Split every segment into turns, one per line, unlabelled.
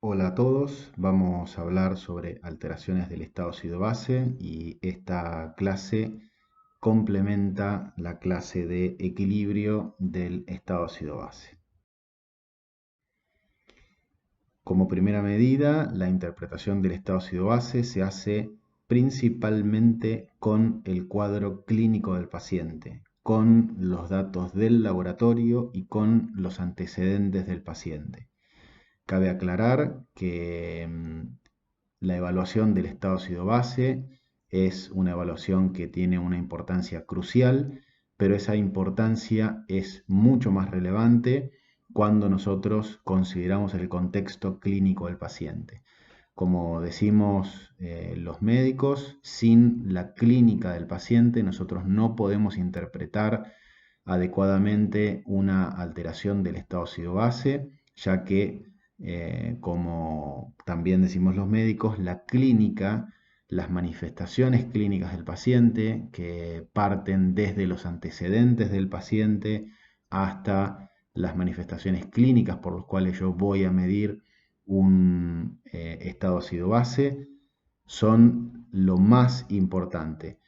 Hola a todos, vamos a hablar sobre alteraciones del estado ácido-base y esta clase complementa la clase de equilibrio del estado ácido-base. Como primera medida, la interpretación del estado ácido-base se hace principalmente con el cuadro clínico del paciente, con los datos del laboratorio y con los antecedentes del paciente. Cabe aclarar que la evaluación del estado ácido-base es una evaluación que tiene una importancia crucial, pero esa importancia es mucho más relevante cuando nosotros consideramos el contexto clínico del paciente. Como decimos los médicos, sin la clínica del paciente nosotros no podemos interpretar adecuadamente una alteración del estado ácido-base, ya que como también decimos los médicos, la clínica, las manifestaciones clínicas del paciente, que parten desde los antecedentes del paciente hasta las manifestaciones clínicas por las cuales yo voy a medir un estado ácido-base, son lo más importante.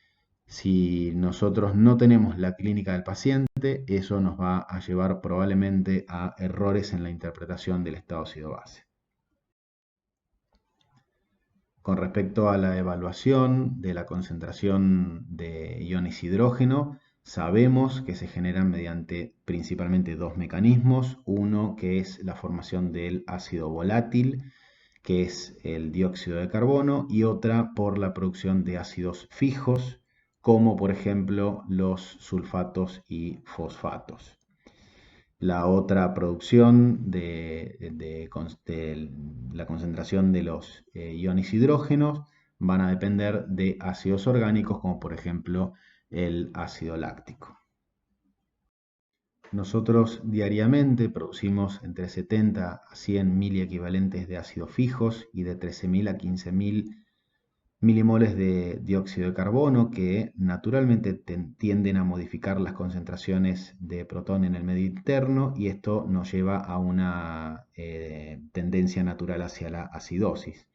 Si nosotros no tenemos la clínica del paciente, eso nos va a llevar probablemente a errores en la interpretación del estado ácido-base. Con respecto a la evaluación de la concentración de iones hidrógeno, sabemos que se generan mediante principalmente dos mecanismos. Uno que es la formación del ácido volátil, que es el dióxido de carbono, y otra por la producción de ácidos fijos, como por ejemplo los sulfatos y fosfatos. La otra producción de la concentración de los iones hidrógenos van a depender de ácidos orgánicos, como por ejemplo el ácido láctico. Nosotros diariamente producimos entre 70 a 100 miliequivalentes de ácidos fijos y de 13.000 a 15.000 milimoles de dióxido de carbono, que naturalmente tienden a modificar las concentraciones de protón en el medio interno, y esto nos lleva a una tendencia natural hacia la acidosis.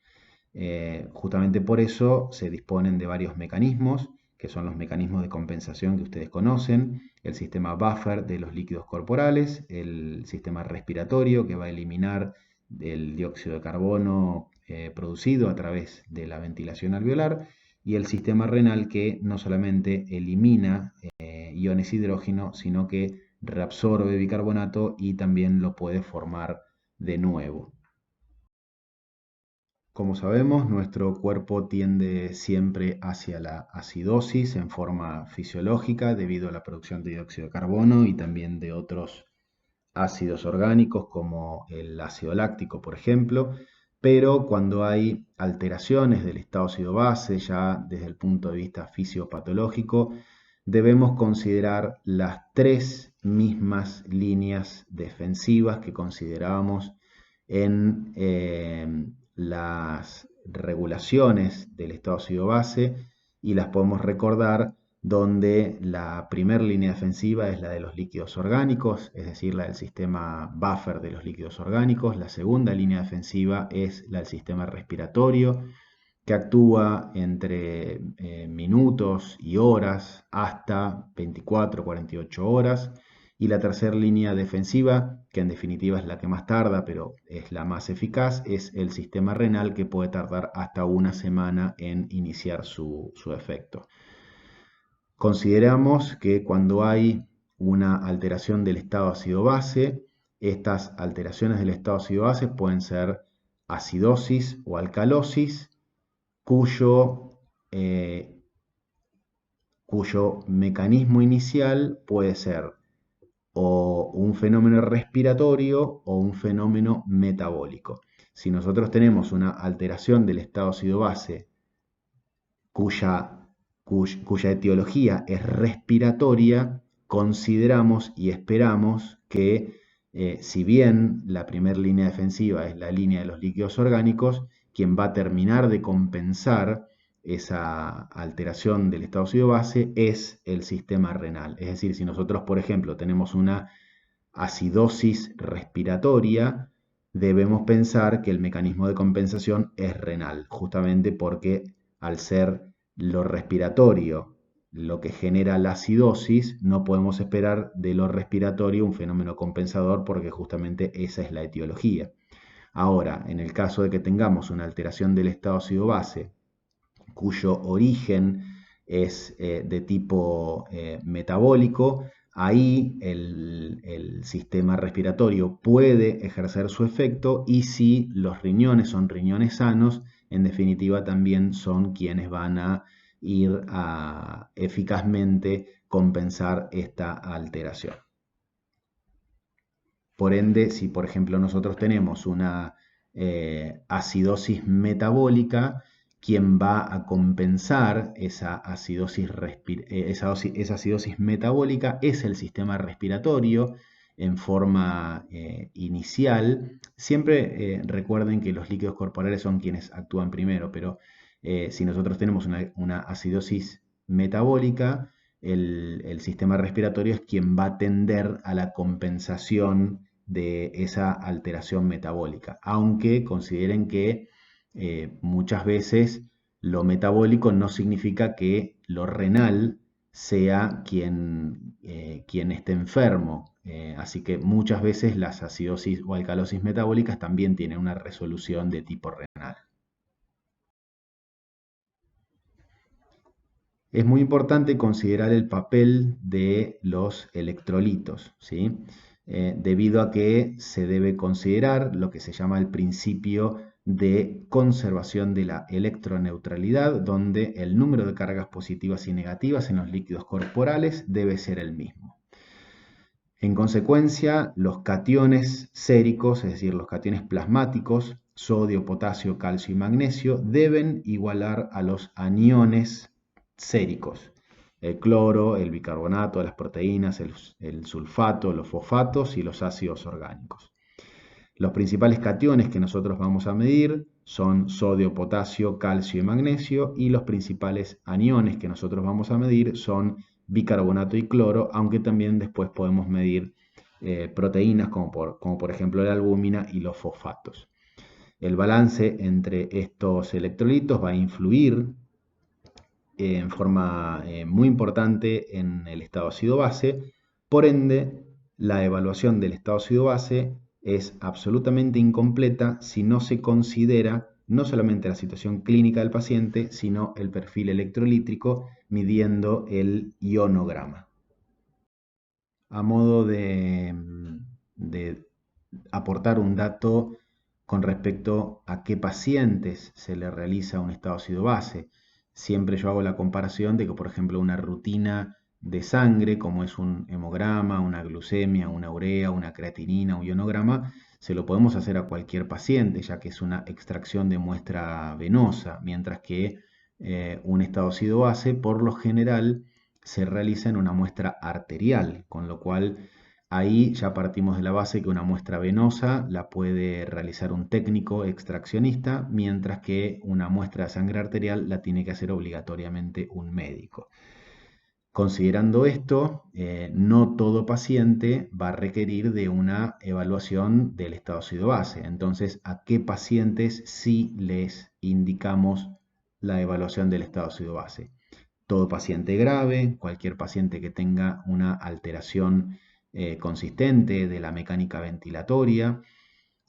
Justamente por eso se disponen de varios mecanismos, que son los mecanismos de compensación que ustedes conocen, el sistema buffer de los líquidos corporales, el sistema respiratorio que va a eliminar el dióxido de carbono producido a través de la ventilación alveolar, y el sistema renal que no solamente elimina iones hidrógeno, sino que reabsorbe bicarbonato y también lo puede formar de nuevo. Como sabemos, nuestro cuerpo tiende siempre hacia la acidosis en forma fisiológica debido a la producción de dióxido de carbono y también de otros ácidos orgánicos como el ácido láctico, por ejemplo, pero cuando hay alteraciones del estado ácido-base, ya desde el punto de vista fisiopatológico, debemos considerar las tres mismas líneas defensivas que considerábamos en las regulaciones del estado ácido-base, y las podemos recordar donde la primera línea defensiva es la de los líquidos orgánicos, es decir, la del sistema buffer de los líquidos orgánicos. La segunda línea defensiva es la del sistema respiratorio, que actúa entre minutos y horas hasta 24 o 48 horas. Y la tercera línea defensiva, que en definitiva es la que más tarda, pero es la más eficaz, es el sistema renal, que puede tardar hasta una semana en iniciar su efecto. Consideramos que cuando hay una alteración del estado ácido-base, estas alteraciones del estado ácido-base pueden ser acidosis o alcalosis, eh, cuyo mecanismo inicial puede ser o un fenómeno respiratorio o un fenómeno metabólico. Si nosotros tenemos una alteración del estado ácido-base cuya etiología es respiratoria, consideramos y esperamos que, si bien la primera línea defensiva es la línea de los líquidos orgánicos, quien va a terminar de compensar esa alteración del estado ácido-base es el sistema renal. Es decir, si nosotros, por ejemplo, tenemos una acidosis respiratoria, debemos pensar que el mecanismo de compensación es renal, justamente porque al ser lo respiratorio lo que genera la acidosis, no podemos esperar de lo respiratorio un fenómeno compensador porque justamente esa es la etiología. Ahora, en el caso de que tengamos una alteración del estado ácido-base, cuyo origen es de tipo metabólico, ahí el sistema respiratorio puede ejercer su efecto y si los riñones son riñones sanos, en definitiva también son quienes van a ir a eficazmente compensar esta alteración. Por ende, si por ejemplo nosotros tenemos una acidosis metabólica, quien va a compensar esa acidosis metabólica es el sistema respiratorio en forma inicial. Siempre recuerden que los líquidos corporales son quienes actúan primero, pero si nosotros tenemos una acidosis metabólica, el sistema respiratorio es quien va a tender a la compensación de esa alteración metabólica, aunque consideren que muchas veces lo metabólico no significa que lo renal sea quien esté enfermo. Así que muchas veces las acidosis o alcalosis metabólicas también tienen una resolución de tipo renal. Es muy importante considerar el papel de los electrolitos, ¿sí? Debido a que se debe considerar lo que se llama el principio de conservación de la electroneutralidad, donde el número de cargas positivas y negativas en los líquidos corporales debe ser el mismo. En consecuencia, los cationes séricos, es decir, los cationes plasmáticos, sodio, potasio, calcio y magnesio, deben igualar a los aniones séricos. El cloro, el bicarbonato, las proteínas, el sulfato, los fosfatos y los ácidos orgánicos. Los principales cationes que nosotros vamos a medir son sodio, potasio, calcio y magnesio, y los principales aniones que nosotros vamos a medir son bicarbonato y cloro, aunque también después podemos medir proteínas como por ejemplo la albúmina y los fosfatos. El balance entre estos electrolitos va a influir en forma muy importante en el estado ácido-base. Por ende, la evaluación del estado ácido-base es absolutamente incompleta si no se considera no solamente la situación clínica del paciente, sino el perfil electrolítico midiendo el ionograma. A modo de aportar un dato con respecto a qué pacientes se le realiza un estado ácido-base. Siempre yo hago la comparación de que, por ejemplo, una rutina de sangre, como es un hemograma, una glucemia, una urea, una creatinina, un ionograma, se lo podemos hacer a cualquier paciente, ya que es una extracción de muestra venosa, mientras que un estado ácido-base, por lo general, se realiza en una muestra arterial, con lo cual ahí ya partimos de la base que una muestra venosa la puede realizar un técnico extraccionista, mientras que una muestra de sangre arterial la tiene que hacer obligatoriamente un médico. Considerando esto, no todo paciente va a requerir de una evaluación del estado ácido-base. Entonces, ¿a qué pacientes sí les indicamos la evaluación del estado ácido-base? Todo paciente grave, cualquier paciente que tenga una alteración consistente de la mecánica ventilatoria,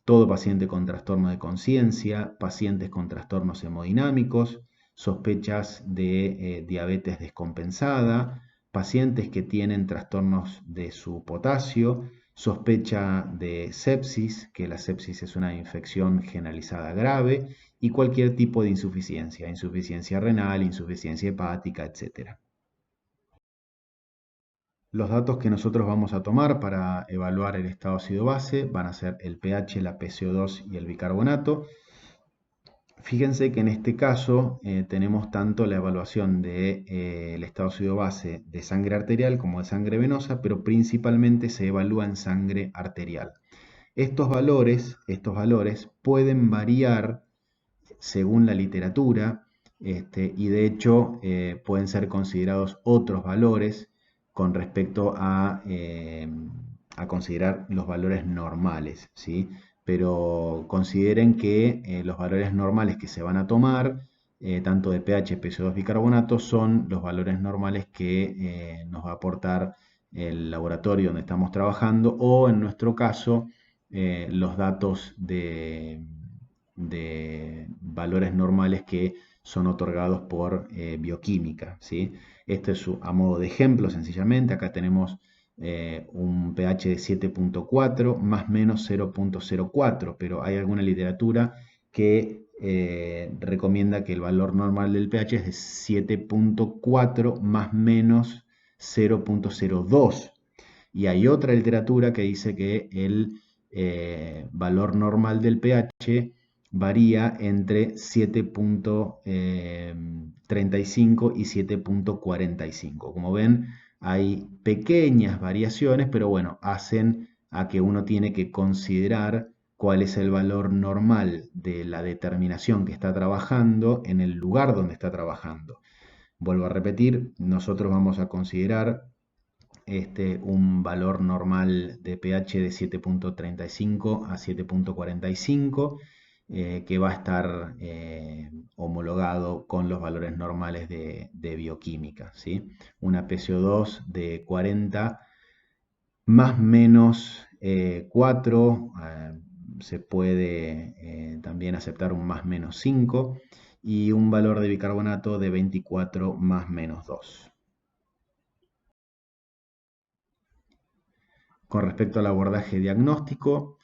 todo paciente con trastorno de conciencia, pacientes con trastornos hemodinámicos, sospechas de diabetes descompensada, pacientes que tienen trastornos de su potasio, sospecha de sepsis, que la sepsis es una infección generalizada grave, y cualquier tipo de insuficiencia, insuficiencia renal, insuficiencia hepática, etc. Los datos que nosotros vamos a tomar para evaluar el estado ácido-base van a ser el pH, la PCO2 y el bicarbonato. Fíjense que en este caso tenemos tanto la evaluación del estado ácido-base de sangre arterial como de sangre venosa, pero principalmente se evalúa en sangre arterial. Estos valores pueden variar según la literatura y de hecho pueden ser considerados otros valores con respecto a considerar los valores normales, ¿sí? pero consideren que los valores normales que se van a tomar, tanto de pH, PCO2, bicarbonato, son los valores normales que nos va a aportar el laboratorio donde estamos trabajando, o en nuestro caso, los datos de valores normales que son otorgados por bioquímica, ¿sí? Esto es a modo de ejemplo, sencillamente. Acá tenemos un pH de 7.4 más menos 0.04, pero hay alguna literatura que recomienda que el valor normal del pH es de 7.4 más menos 0.02. Y hay otra literatura que dice que el valor normal del pH varía entre 7.35 y 7.45. Como ven, hay pequeñas variaciones, pero bueno, hacen a que uno tiene que considerar cuál es el valor normal de la determinación que está trabajando en el lugar donde está trabajando. Vuelvo a repetir, nosotros vamos a considerar un valor normal de pH de 7.35 a 7.45, que va a estar homologado con los valores normales de bioquímica, ¿sí? Una PCO2 de 40 más menos 4, se puede también aceptar un más menos 5, y un valor de bicarbonato de 24 más menos 2. Con respecto al abordaje diagnóstico,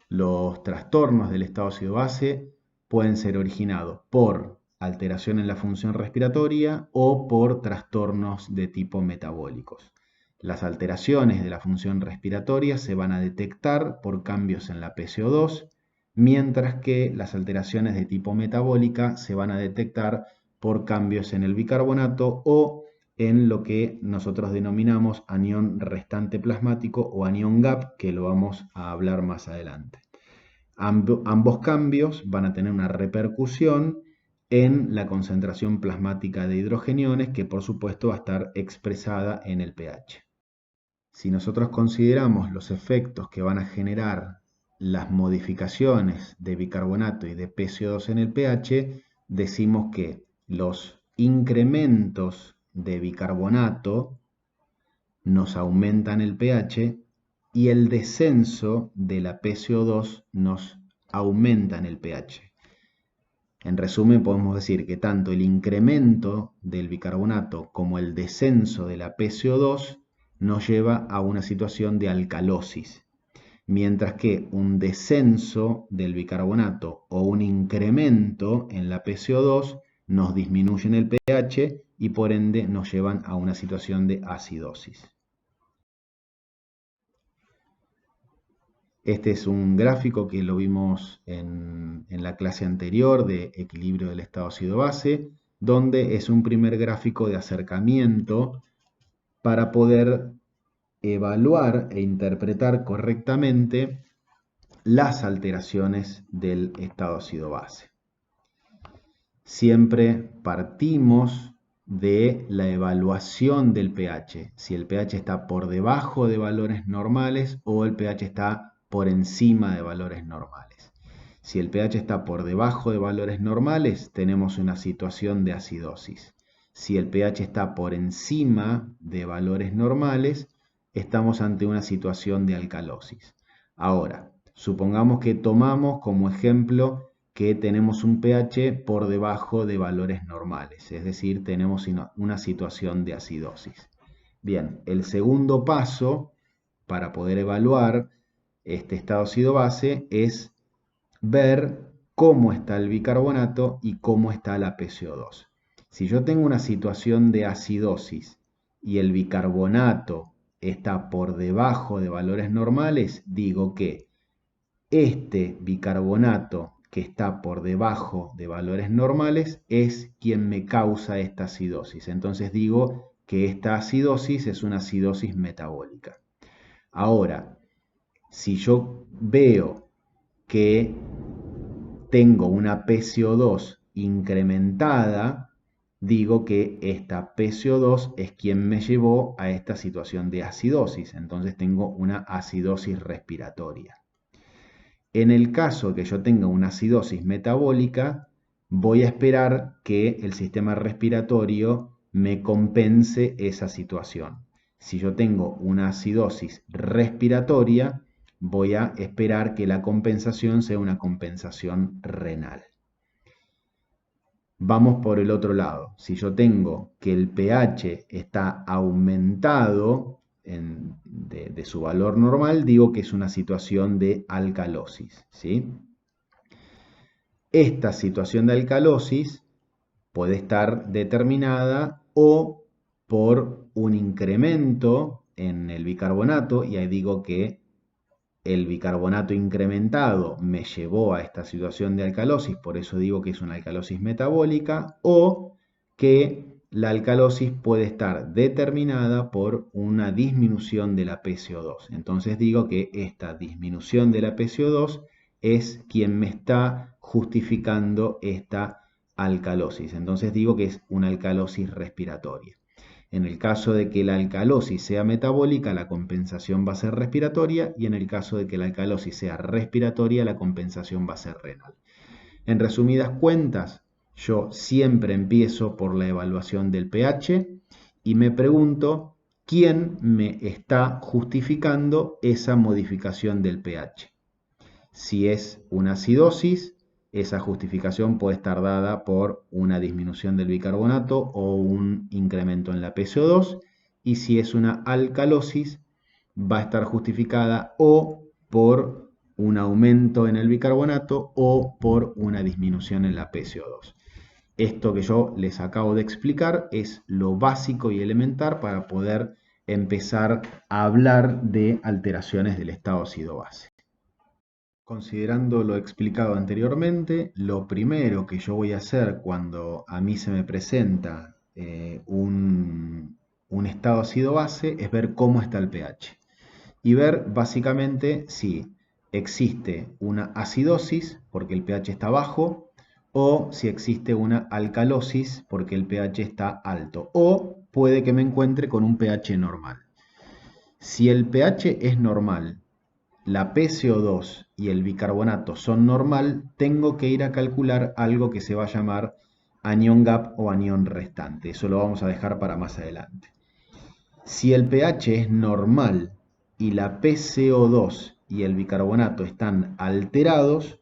los trastornos del estado ácido-base pueden ser originados por alteración en la función respiratoria o por trastornos de tipo metabólicos. Las alteraciones de la función respiratoria se van a detectar por cambios en la PCO2, mientras que las alteraciones de tipo metabólica se van a detectar por cambios en el bicarbonato o en lo que nosotros denominamos anión restante plasmático o anión gap, que lo vamos a hablar más adelante. Ambos cambios van a tener una repercusión en la concentración plasmática de hidrogeniones, que por supuesto va a estar expresada en el pH. Si nosotros consideramos los efectos que van a generar las modificaciones de bicarbonato y de PCO2 en el pH, decimos que los incrementos de bicarbonato nos aumentan el pH y el descenso de la PCO2 nos aumenta en el pH. En resumen, podemos decir que tanto el incremento del bicarbonato como el descenso de la PCO2 nos lleva a una situación de alcalosis, mientras que un descenso del bicarbonato o un incremento en la PCO2 nos disminuyen el pH y por ende nos llevan a una situación de acidosis. Este es un gráfico que lo vimos en la clase anterior de equilibrio del estado ácido-base, donde es un primer gráfico de acercamiento para poder evaluar e interpretar correctamente las alteraciones del estado ácido-base. Siempre partimos de la evaluación del pH, si el pH está por debajo de valores normales o el pH está por encima de valores normales. Si el pH está por debajo de valores normales, tenemos una situación de acidosis. Si el pH está por encima de valores normales, estamos ante una situación de alcalosis. Ahora, supongamos que tomamos como ejemplo que tenemos un pH por debajo de valores normales, es decir, tenemos una situación de acidosis. Bien, el segundo paso para poder evaluar este estado ácido-base es ver cómo está el bicarbonato y cómo está la PCO2. Si yo tengo una situación de acidosis y el bicarbonato está por debajo de valores normales, digo que este bicarbonato que está por debajo de valores normales es quien me causa esta acidosis. Entonces digo que esta acidosis es una acidosis metabólica. Ahora, si yo veo que tengo una PCO2 incrementada, digo que esta PCO2 es quien me llevó a esta situación de acidosis. Entonces tengo una acidosis respiratoria. En el caso que yo tenga una acidosis metabólica, voy a esperar que el sistema respiratorio me compense esa situación. Si yo tengo una acidosis respiratoria, voy a esperar que la compensación sea una compensación renal. Vamos por el otro lado. Si yo tengo que el pH está aumentado de su valor normal, digo que es una situación de alcalosis, ¿sí? Esta situación de alcalosis puede estar determinada o por un incremento en el bicarbonato, y ahí digo que el bicarbonato incrementado me llevó a esta situación de alcalosis, por eso digo que es una alcalosis metabólica, o que la alcalosis puede estar determinada por una disminución de la PCO2. Entonces digo que esta disminución de la PCO2 es quien me está justificando esta alcalosis. Entonces digo que es una alcalosis respiratoria. En el caso de que la alcalosis sea metabólica, la compensación va a ser respiratoria, y en el caso de que la alcalosis sea respiratoria, la compensación va a ser renal. En resumidas cuentas, yo siempre empiezo por la evaluación del pH y me pregunto quién me está justificando esa modificación del pH. Si es una acidosis, esa justificación puede estar dada por una disminución del bicarbonato o un incremento en la PCO2, y si es una alcalosis, va a estar justificada o por un aumento en el bicarbonato o por una disminución en la PCO2. Esto que yo les acabo de explicar es lo básico y elemental para poder empezar a hablar de alteraciones del estado ácido-base. Considerando lo explicado anteriormente, lo primero que yo voy a hacer cuando a mí se me presenta un estado ácido-base es ver cómo está el pH y ver básicamente si existe una acidosis porque el pH está bajo, o si existe una alcalosis porque el pH está alto, o puede que me encuentre con un pH normal. Si el pH es normal, la PCO2 y el bicarbonato son normal, tengo que ir a calcular algo que se va a llamar anión gap o anión restante. Eso lo vamos a dejar para más adelante. Si el pH es normal y la PCO2 y el bicarbonato están alterados,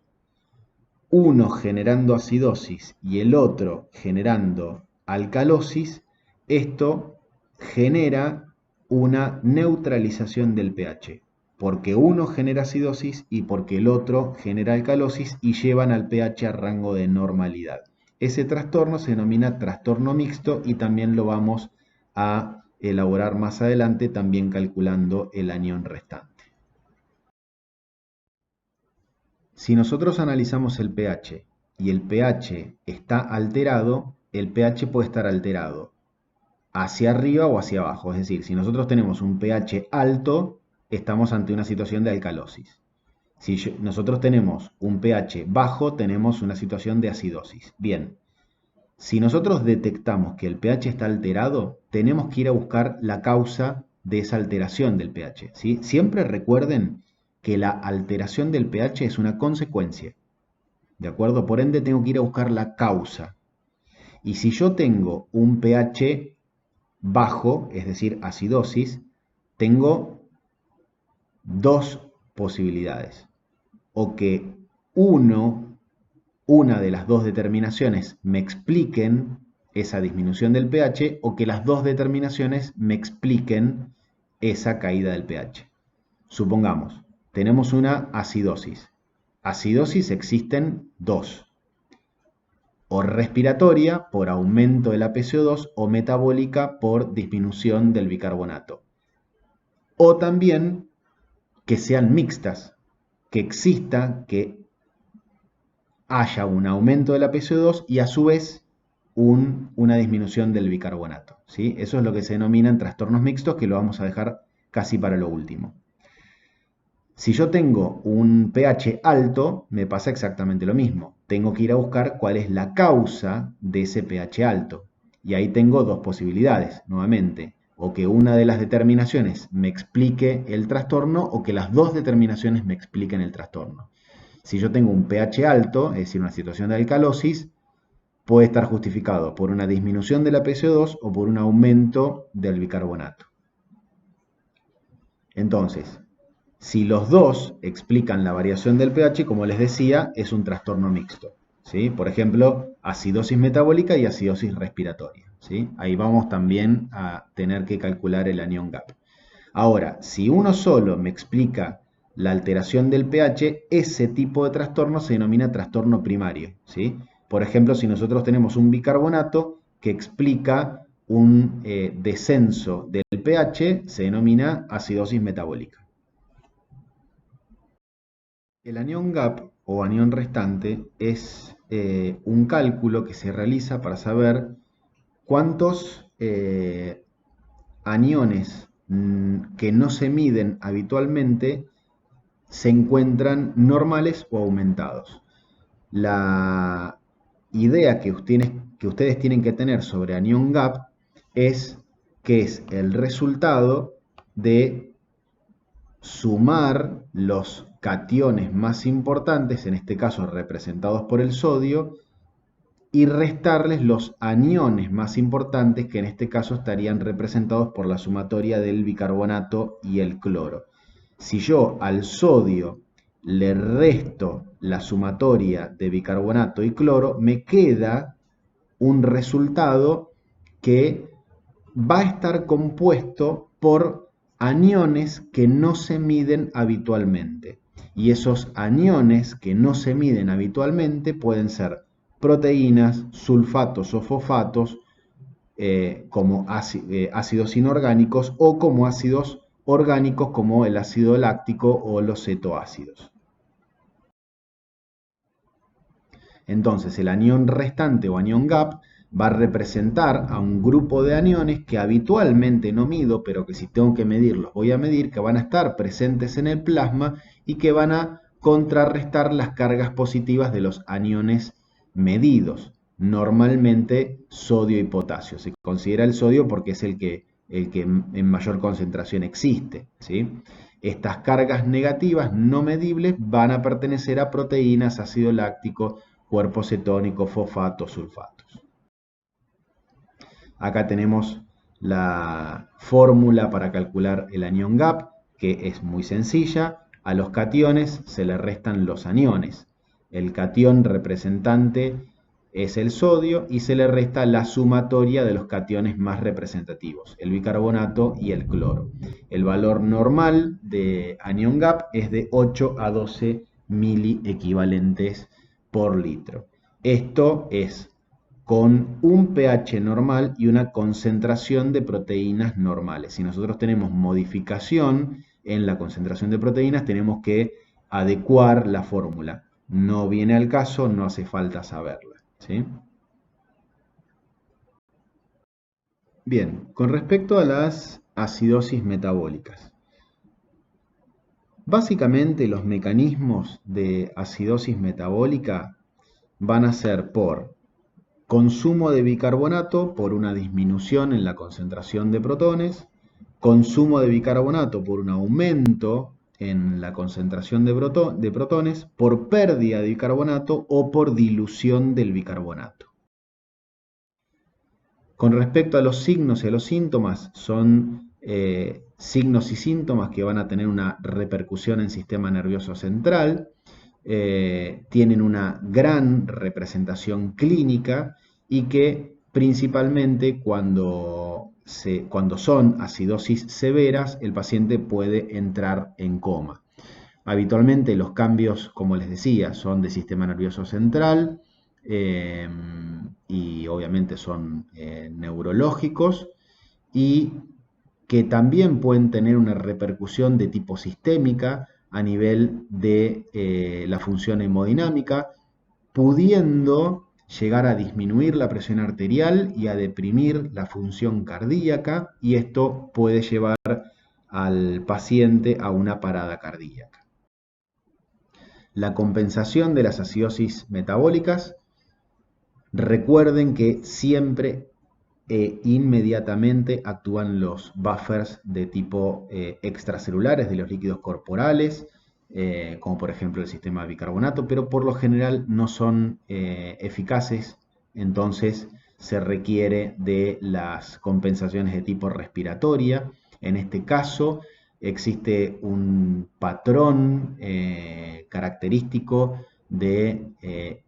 uno generando acidosis y el otro generando alcalosis, esto genera una neutralización del pH, porque uno genera acidosis y porque el otro genera alcalosis y llevan al pH a rango de normalidad. Ese trastorno se denomina trastorno mixto y también lo vamos a elaborar más adelante, también calculando el anión restante. Si nosotros analizamos el pH y el pH está alterado, el pH puede estar alterado hacia arriba o hacia abajo. Es decir, si nosotros tenemos un pH alto, estamos ante una situación de alcalosis. Si nosotros tenemos un pH bajo, tenemos una situación de acidosis. Bien, si nosotros detectamos que el pH está alterado, tenemos que ir a buscar la causa de esa alteración del pH, ¿sí? Siempre recuerden que la alteración del pH es una consecuencia, ¿de acuerdo? Por ende, tengo que ir a buscar la causa. Y si yo tengo un pH bajo, es decir, acidosis, tengo dos posibilidades. O que una de las dos determinaciones me expliquen esa disminución del pH, o que las dos determinaciones me expliquen esa caída del pH. Supongamos, tenemos una acidosis. Acidosis existen dos: o respiratoria por aumento de la PCO2 o metabólica por disminución del bicarbonato. O también que sean mixtas, que exista, que haya un aumento de la PCO2 y a su vez una disminución del bicarbonato, ¿sí? Eso es lo que se denominan trastornos mixtos, que lo vamos a dejar casi para lo último. Si yo tengo un pH alto, me pasa exactamente lo mismo. Tengo que ir a buscar cuál es la causa de ese pH alto. Y ahí tengo dos posibilidades, nuevamente. O que una de las determinaciones me explique el trastorno, o que las dos determinaciones me expliquen el trastorno. Si yo tengo un pH alto, es decir, una situación de alcalosis, puede estar justificado por una disminución de la PCO2 o por un aumento del bicarbonato. Entonces, si los dos explican la variación del pH, como les decía, es un trastorno mixto, ¿sí? Por ejemplo, acidosis metabólica y acidosis respiratoria, ¿sí? Ahí vamos también a tener que calcular el anión gap. Ahora, si uno solo me explica la alteración del pH, ese tipo de trastorno se denomina trastorno primario, ¿sí? Por ejemplo, si nosotros tenemos un bicarbonato que explica un descenso del pH, se denomina acidosis metabólica. El anión gap o anión restante es un cálculo que se realiza para saber cuántos aniones que no se miden habitualmente se encuentran normales o aumentados. La idea que ustedes tienen que tener sobre anión gap es que es el resultado de sumar los cationes más importantes, en este caso representados por el sodio, y restarles los aniones más importantes, que en este caso estarían representados por la sumatoria del bicarbonato y el cloro. Si yo al sodio le resto la sumatoria de bicarbonato y cloro, me queda un resultado que va a estar compuesto por aniones que no se miden habitualmente. Y esos aniones que no se miden habitualmente pueden ser proteínas, sulfatos o fosfatos, como ácidos inorgánicos, o como ácidos orgánicos como el ácido láctico o los cetoácidos. Entonces el anión restante o anión gap va a representar a un grupo de aniones que habitualmente no mido, pero que si tengo que medirlos voy a medir, que van a estar presentes en el plasma y que van a contrarrestar las cargas positivas de los aniones medidos. Normalmente sodio y potasio. Se considera el sodio porque es el que en mayor concentración existe, ¿sí? Estas cargas negativas no medibles van a pertenecer a proteínas, ácido láctico, cuerpos cetónicos, fosfatos, sulfatos. Acá tenemos la fórmula para calcular el anión gap, que es muy sencilla. A los cationes se le restan los aniones. El catión representante es el sodio y se le resta la sumatoria de los cationes más representativos, el bicarbonato y el cloro. El valor normal de anión gap es de 8 a 12 miliequivalentes por litro. Esto es con un pH normal y una concentración de proteínas normales. Si nosotros tenemos modificación en la concentración de proteínas, tenemos que adecuar la fórmula. No viene al caso, no hace falta saberla, ¿sí? Bien, con respecto a las acidosis metabólicas. Básicamente los mecanismos de acidosis metabólica van a ser por consumo de bicarbonato por una disminución en la concentración de protones, consumo de bicarbonato por un aumento en la concentración de protones, por pérdida de bicarbonato o por dilución del bicarbonato. Con respecto a los signos y a los síntomas, son signos y síntomas que van a tener una repercusión en el sistema nervioso central, tienen una gran representación clínica y que principalmente cuando son acidosis severas, el paciente puede entrar en coma. Habitualmente los cambios, como les decía, son de sistema nervioso central y obviamente son neurológicos y que también pueden tener una repercusión de tipo sistémica a nivel de la función hemodinámica, pudiendo llegar a disminuir la presión arterial y a deprimir la función cardíaca, y esto puede llevar al paciente a una parada cardíaca. La compensación de las acidosis metabólicas, recuerden que siempre inmediatamente actúan los buffers de tipo extracelulares de los líquidos corporales, como por ejemplo el sistema de bicarbonato, pero por lo general no son eficaces, entonces se requiere de las compensaciones de tipo respiratoria. En este caso existe un patrón característico de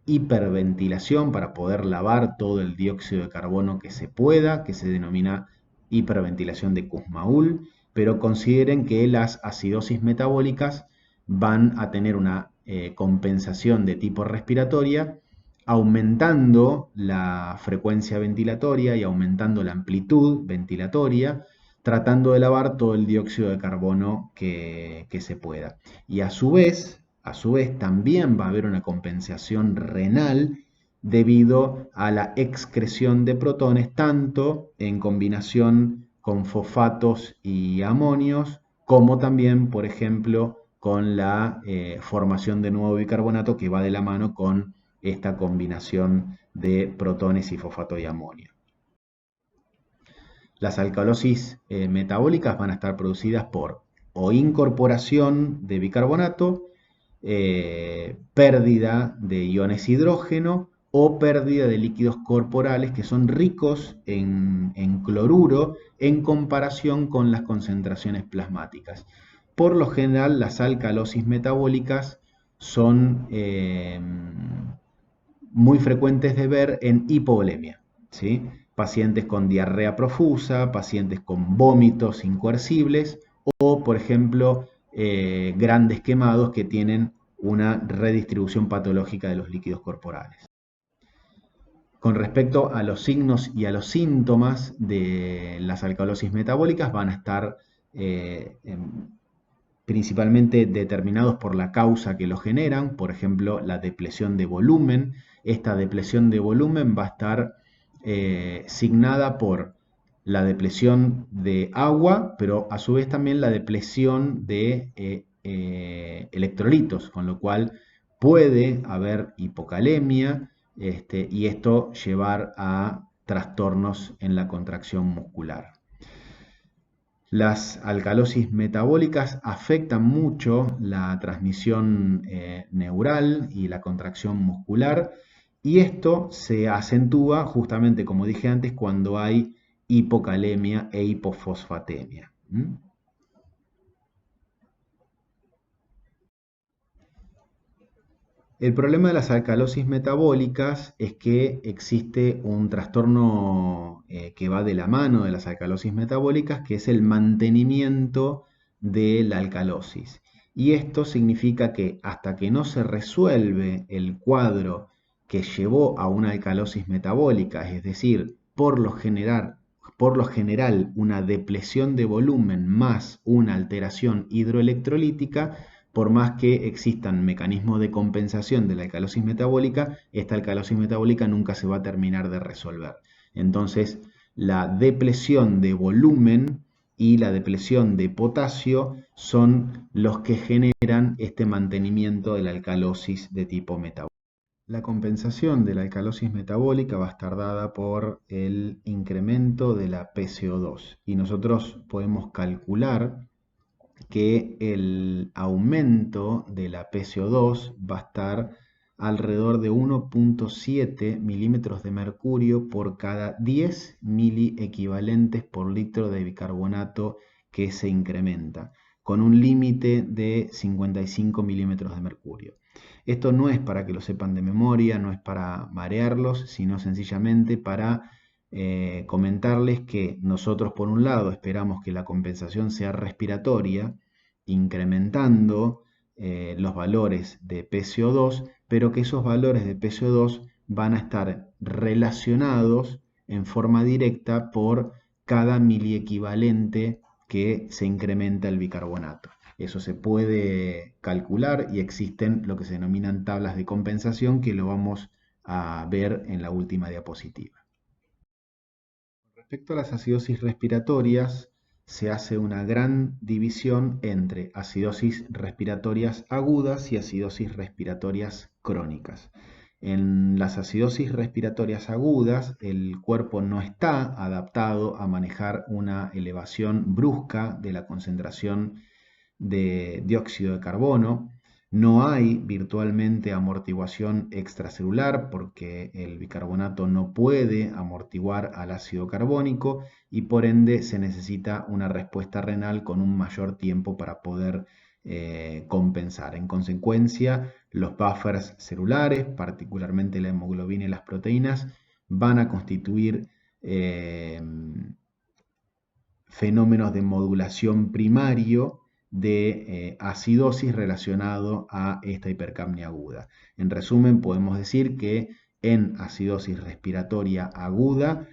hiperventilación para poder lavar todo el dióxido de carbono que se pueda, que se denomina hiperventilación de Kussmaul, pero consideren que las acidosis metabólicas van a tener una compensación de tipo respiratoria, aumentando la frecuencia ventilatoria y aumentando la amplitud ventilatoria, tratando de lavar todo el dióxido de carbono que se pueda. Y a su vez también va a haber una compensación renal debido a la excreción de protones, tanto en combinación con fosfatos y amonios, como también, por ejemplo, con la formación de nuevo bicarbonato que va de la mano con esta combinación de protones y fosfato y amonio. Las alcalosis metabólicas van a estar producidas por o incorporación de bicarbonato, pérdida de iones hidrógeno o pérdida de líquidos corporales que son ricos en cloruro en comparación con las concentraciones plasmáticas. Por lo general, las alcalosis metabólicas son muy frecuentes de ver en hipovolemia, ¿sí? Pacientes con diarrea profusa, pacientes con vómitos incoercibles o, por ejemplo, grandes quemados que tienen una redistribución patológica de los líquidos corporales. Con respecto a los signos y a los síntomas de las alcalosis metabólicas, van a estar principalmente determinados por la causa que lo generan, por ejemplo, la depresión de volumen. Esta depresión de volumen va a estar signada por la depresión de agua, pero a su vez también la depresión de electrolitos, con lo cual puede haber hipocalemia y esto llevar a trastornos en la contracción muscular. Las alcalosis metabólicas afectan mucho la transmisión neural y la contracción muscular, y esto se acentúa justamente, como dije antes, cuando hay hipocalemia e hipofosfatemia. El problema de las alcalosis metabólicas es que existe un trastorno que va de la mano de las alcalosis metabólicas, que es el mantenimiento de la alcalosis. Y esto significa que hasta que no se resuelve el cuadro que llevó a una alcalosis metabólica, es decir, por lo general una depresión de volumen más una alteración hidroelectrolítica, por más que existan mecanismos de compensación de la alcalosis metabólica, esta alcalosis metabólica nunca se va a terminar de resolver. Entonces, la depresión de volumen y la depresión de potasio son los que generan este mantenimiento de la alcalosis de tipo metabólico. La compensación de la alcalosis metabólica va a estar dada por el incremento de la PCO2 y nosotros podemos calcular que el aumento de la PCO2 va a estar alrededor de 1.7 milímetros de mercurio por cada 10 miliequivalentes por litro de bicarbonato que se incrementa, con un límite de 55 milímetros de mercurio. Esto no es para que lo sepan de memoria, no es para marearlos, sino sencillamente para comentarles que nosotros por un lado esperamos que la compensación sea respiratoria, incrementando los valores de PCO2, pero que esos valores de PCO2 van a estar relacionados en forma directa por cada miliequivalente que se incrementa el bicarbonato. Eso se puede calcular y existen lo que se denominan tablas de compensación, que lo vamos a ver en la última diapositiva. Respecto a las acidosis respiratorias, se hace una gran división entre acidosis respiratorias agudas y acidosis respiratorias crónicas. En las acidosis respiratorias agudas, el cuerpo no está adaptado a manejar una elevación brusca de la concentración de dióxido de carbono, No hay virtualmente amortiguación extracelular porque el bicarbonato no puede amortiguar al ácido carbónico y por ende se necesita una respuesta renal con un mayor tiempo para poder compensar. En consecuencia, los buffers celulares, particularmente la hemoglobina y las proteínas, van a constituir fenómenos de modulación primario de acidosis relacionado a esta hipercapnia aguda. En resumen, podemos decir que en acidosis respiratoria aguda,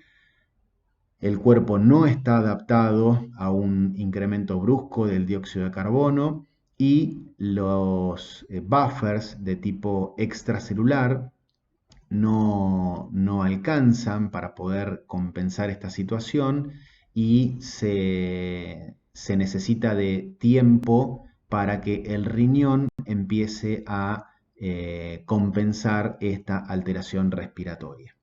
el cuerpo no está adaptado a un incremento brusco del dióxido de carbono y los buffers de tipo extracelular no alcanzan para poder compensar esta situación y se necesita de tiempo para que el riñón empiece a compensar esta alteración respiratoria.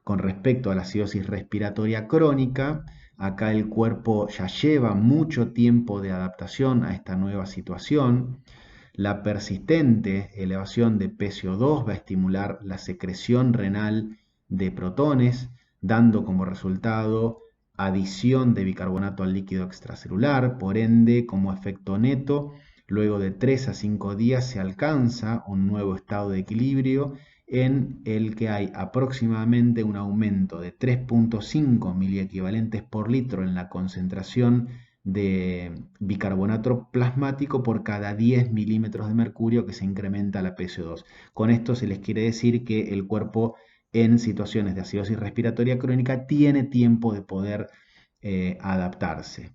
Con respecto a la acidosis respiratoria crónica, acá el cuerpo ya lleva mucho tiempo de adaptación a esta nueva situación. La persistente elevación de PCO2 va a estimular la secreción renal de protones, dando como resultado adición de bicarbonato al líquido extracelular. Por ende, como efecto neto, luego de 3 a 5 días se alcanza un nuevo estado de equilibrio en el que hay aproximadamente un aumento de 3.5 miliequivalentes por litro en la concentración de bicarbonato plasmático por cada 10 milímetros de mercurio que se incrementa la PCO2. Con esto se les quiere decir que el cuerpo en situaciones de acidosis respiratoria crónica tiene tiempo de poder adaptarse.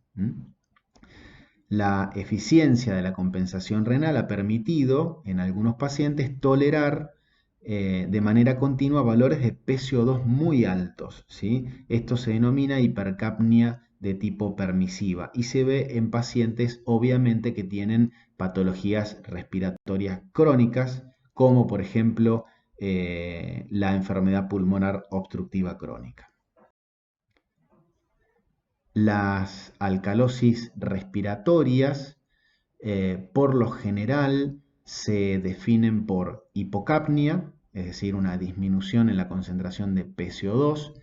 La eficiencia de la compensación renal ha permitido en algunos pacientes tolerar de manera continua valores de PCO2 muy altos, ¿sí? Esto se denomina hipercapnia de tipo permisiva y se ve en pacientes obviamente que tienen patologías respiratorias crónicas, como por ejemplo la enfermedad pulmonar obstructiva crónica. Las alcalosis respiratorias por lo general se definen por hipocapnia, es decir, una disminución en la concentración de PCO2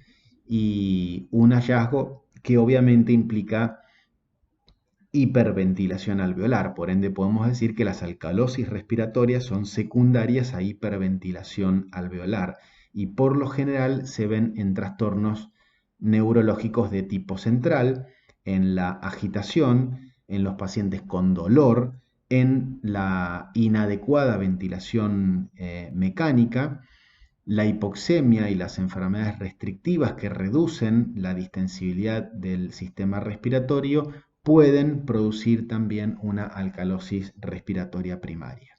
y un hallazgo que obviamente implica hiperventilación alveolar. Por ende, podemos decir que las alcalosis respiratorias son secundarias a hiperventilación alveolar y por lo general se ven en trastornos neurológicos de tipo central, en la agitación, en los pacientes con dolor, en la inadecuada ventilación mecánica, la hipoxemia y las enfermedades restrictivas que reducen la distensibilidad del sistema respiratorio pueden producir también una alcalosis respiratoria primaria.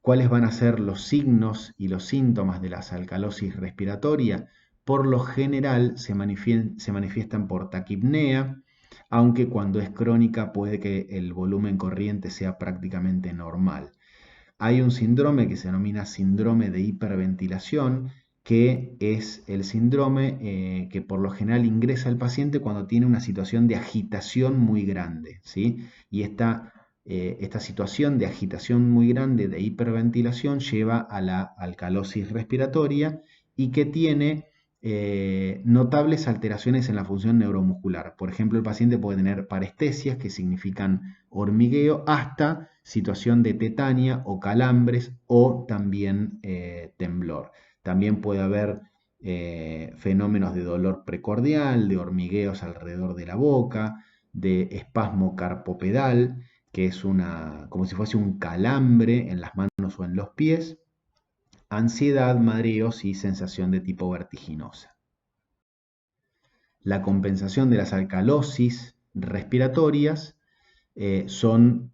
¿Cuáles van a ser los signos y los síntomas de la alcalosis respiratoria? Por lo general se manifiestan por taquipnea, aunque cuando es crónica puede que el volumen corriente sea prácticamente normal. Hay un síndrome que se denomina síndrome de hiperventilación, que es el síndrome que por lo general ingresa al paciente cuando tiene una situación de agitación muy grande, ¿sí? Y esta situación de agitación muy grande de hiperventilación lleva a la alcalosis respiratoria y que tiene notables alteraciones en la función neuromuscular. Por ejemplo, el paciente puede tener parestesias, que significan hormigueo, hasta situación de tetania o calambres o también temblor. También puede haber fenómenos de dolor precordial, de hormigueos alrededor de la boca, de espasmo carpopedal, que es como si fuese un calambre en las manos o en los pies, ansiedad, mareos y sensación de tipo vertiginosa. La compensación de las alcalosis respiratorias son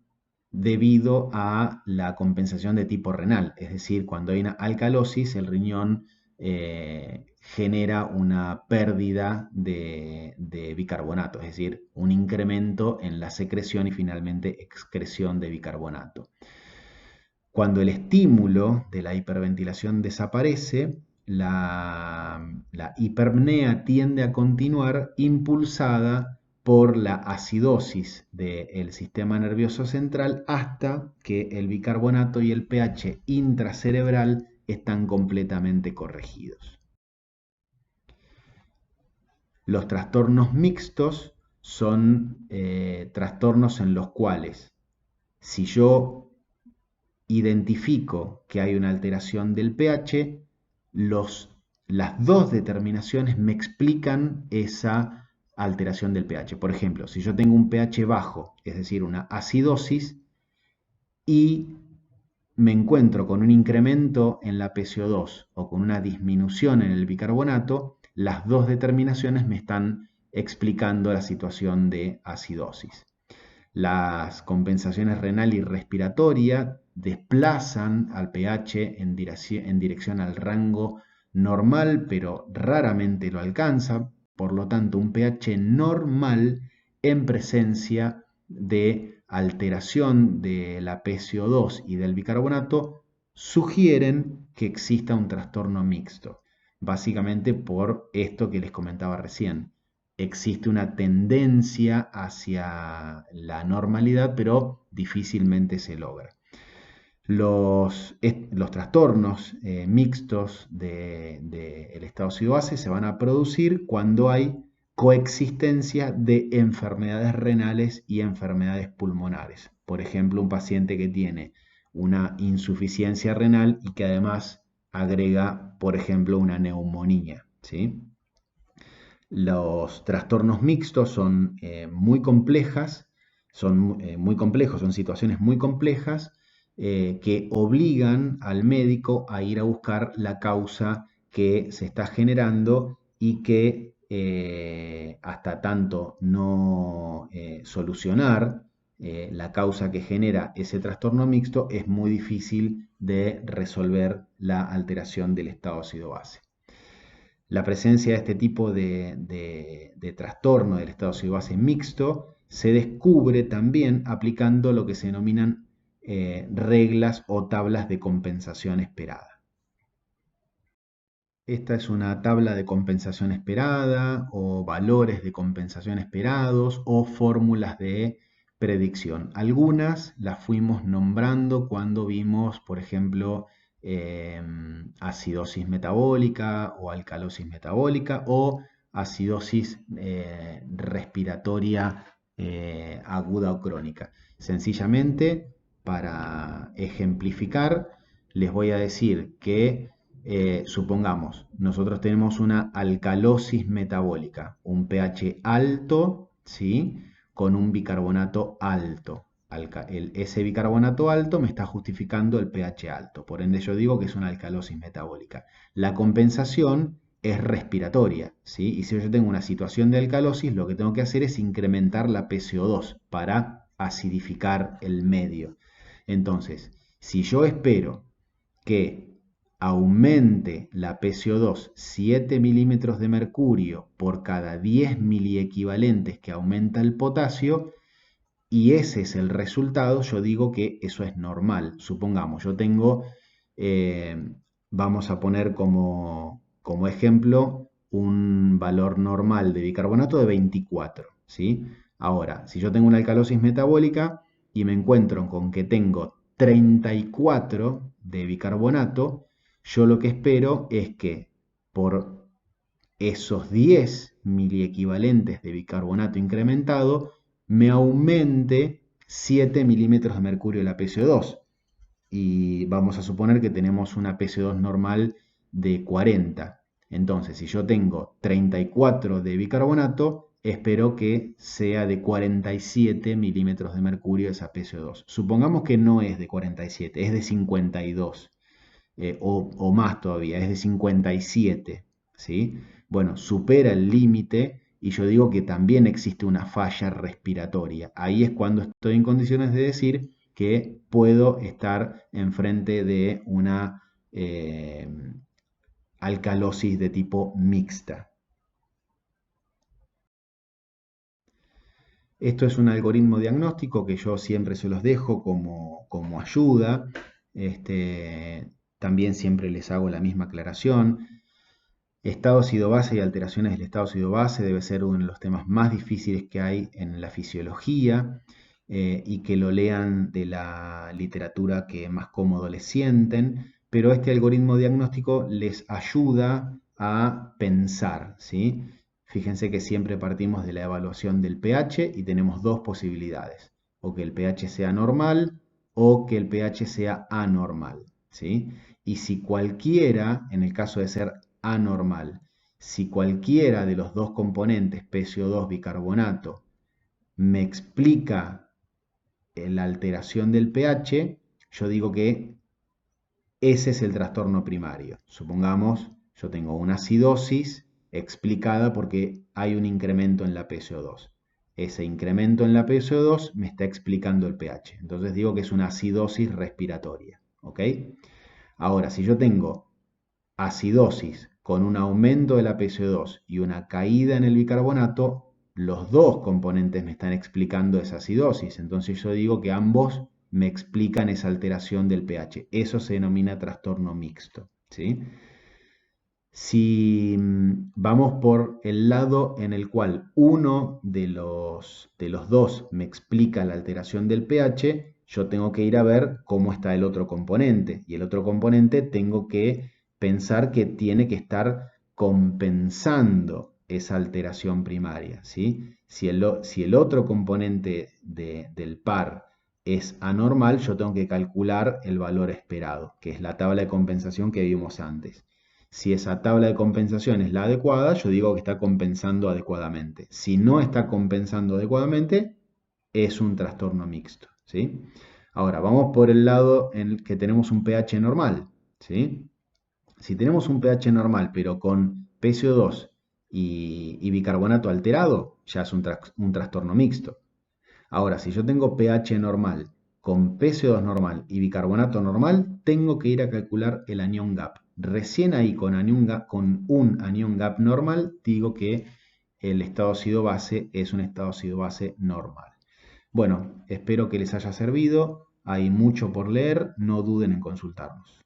debido a la compensación de tipo renal, es decir, cuando hay una alcalosis, el riñón genera una pérdida de bicarbonato, es decir, un incremento en la secreción y finalmente excreción de bicarbonato. Cuando el estímulo de la hiperventilación desaparece, la hiperpnea tiende a continuar impulsada por la acidosis del sistema nervioso central hasta que el bicarbonato y el pH intracerebral están completamente corregidos. Los trastornos mixtos son trastornos en los cuales, si yo identifico que hay una alteración del pH, las dos determinaciones me explican esa alteración del pH. Por ejemplo, si yo tengo un pH bajo, es decir, una acidosis, y me encuentro con un incremento en la PCO2 o con una disminución en el bicarbonato, las dos determinaciones me están explicando la situación de acidosis. Las compensaciones renal y respiratoria desplazan al pH en dirección al rango normal, pero raramente lo alcanza. Por lo tanto, un pH normal en presencia de alteración de la PCO2 y del bicarbonato sugieren que exista un trastorno mixto. Básicamente por esto que les comentaba recién. Existe una tendencia hacia la normalidad, pero difícilmente se logra. Los trastornos mixtos del estado ácido-base se van a producir cuando hay coexistencia de enfermedades renales y enfermedades pulmonares. Por ejemplo, un paciente que tiene una insuficiencia renal y que además agrega, por ejemplo, una neumonía, ¿sí? Los trastornos mixtos son muy complejas, muy complejos, son situaciones muy complejas que obligan al médico a ir a buscar la causa que se está generando y que hasta tanto no solucionar la causa que genera ese trastorno mixto, es muy difícil de resolver la alteración del estado ácido-base. La presencia de este tipo de trastorno del estado ácido-base mixto se descubre también aplicando lo que se denominan reglas o tablas de compensación esperada. Esta es una tabla de compensación esperada o valores de compensación esperados o fórmulas de predicción. Algunas las fuimos nombrando cuando vimos, por ejemplo, acidosis metabólica o alcalosis metabólica o acidosis respiratoria aguda o crónica. Sencillamente, para ejemplificar, les voy a decir que supongamos, nosotros tenemos una alcalosis metabólica, un pH alto, ¿sí? Con un bicarbonato alto. Ese bicarbonato alto me está justificando el pH alto, por ende yo digo que es una alcalosis metabólica. La compensación es respiratoria, ¿sí? Y si yo tengo una situación de alcalosis, lo que tengo que hacer es incrementar la PCO2 para acidificar el medio. Entonces, si yo espero que aumente la PCO2 7 milímetros de mercurio por cada 10 miliequivalentes que aumenta el potasio, y ese es el resultado, yo digo que eso es normal. Supongamos, yo tengo, vamos a poner como ejemplo, un valor normal de bicarbonato de 24, ¿sí? Ahora, si yo tengo una alcalosis metabólica y me encuentro con que tengo 34 de bicarbonato, yo lo que espero es que por esos 10 miliequivalentes de bicarbonato incrementado me aumente 7 milímetros de mercurio la PCO2. Y vamos a suponer que tenemos una PCO2 normal de 40. Entonces, si yo tengo 34 de bicarbonato, espero que sea de 47 milímetros de mercurio esa PCO2. Supongamos que no es de 47, es de 52, o más todavía, es de 57, ¿sí? Bueno, supera el límite y yo digo que también existe una falla respiratoria. Ahí es cuando estoy en condiciones de decir que puedo estar enfrente de una alcalosis de tipo mixta. Esto es un algoritmo diagnóstico que yo siempre se los dejo como ayuda. También siempre les hago la misma aclaración. Estado ácido-base y alteraciones del estado ácido-base debe ser uno de los temas más difíciles que hay en la fisiología, y que lo lean de la literatura que más cómodo les sienten, pero este algoritmo diagnóstico les ayuda a pensar, ¿sí? Fíjense que siempre partimos de la evaluación del pH y tenemos dos posibilidades: o que el pH sea normal o que el pH sea anormal, ¿sí? Y si cualquiera, en el caso de ser anormal, si cualquiera de los dos componentes, PCO2, bicarbonato, me explica la alteración del pH, yo digo que ese es el trastorno primario. Supongamos, yo tengo una acidosis explicada porque hay un incremento en la PCO2. Ese incremento en la PCO2 me está explicando el pH. Entonces digo que es una acidosis respiratoria. ¿Ok? Ahora, si yo tengo acidosis con un aumento de la PCO2 y una caída en el bicarbonato, los dos componentes me están explicando esa acidosis. Entonces yo digo que ambos me explican esa alteración del pH. Eso se denomina trastorno mixto, ¿sí? Si vamos por el lado en el cual uno de los dos me explica la alteración del pH, yo tengo que ir a ver cómo está el otro componente. Y el otro componente tengo que pensar que tiene que estar compensando esa alteración primaria, ¿sí? Si el otro componente del par es anormal, yo tengo que calcular el valor esperado, que es la tabla de compensación que vimos antes. Si esa tabla de compensación es la adecuada, yo digo que está compensando adecuadamente. Si no está compensando adecuadamente, es un trastorno mixto, ¿sí? Ahora, vamos por el lado en el que tenemos un pH normal, ¿sí? Si tenemos un pH normal, pero con PCO2 y bicarbonato alterado, ya es un trastorno mixto. Ahora, si yo tengo pH normal con PCO2 normal y bicarbonato normal, tengo que ir a calcular el anión gap. Recién ahí con un anión gap normal digo que el estado ácido-base es un estado ácido-base normal. Bueno, espero que les haya servido. Hay mucho por leer, no duden en consultarnos.